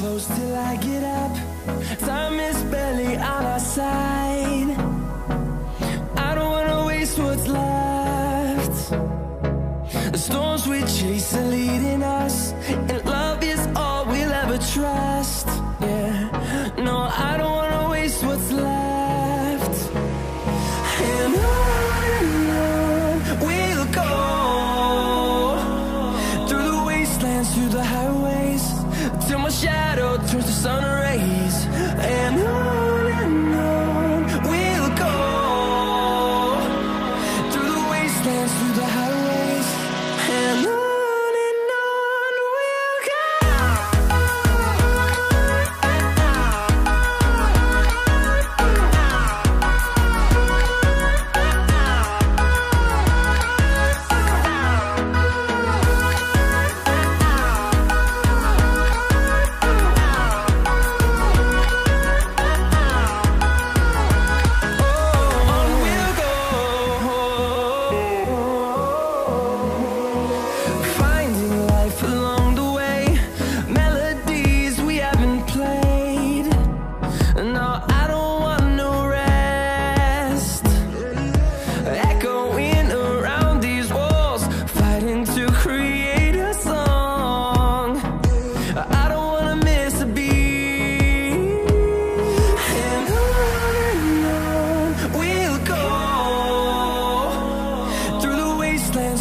close till I get up. Time is barely on our side. I don't wanna waste what's left. The storms we chase are leading us, and love is all we'll ever trust. Yeah, no, I don't wanna waste what's left. And on we'll go, through the wastelands, through the highways, till my shadow turns to sun rays. And on we'll go, through the wastelands, through the highways, and on we'll go.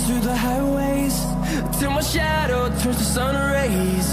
Through the highways, till my shadow turns to sun rays.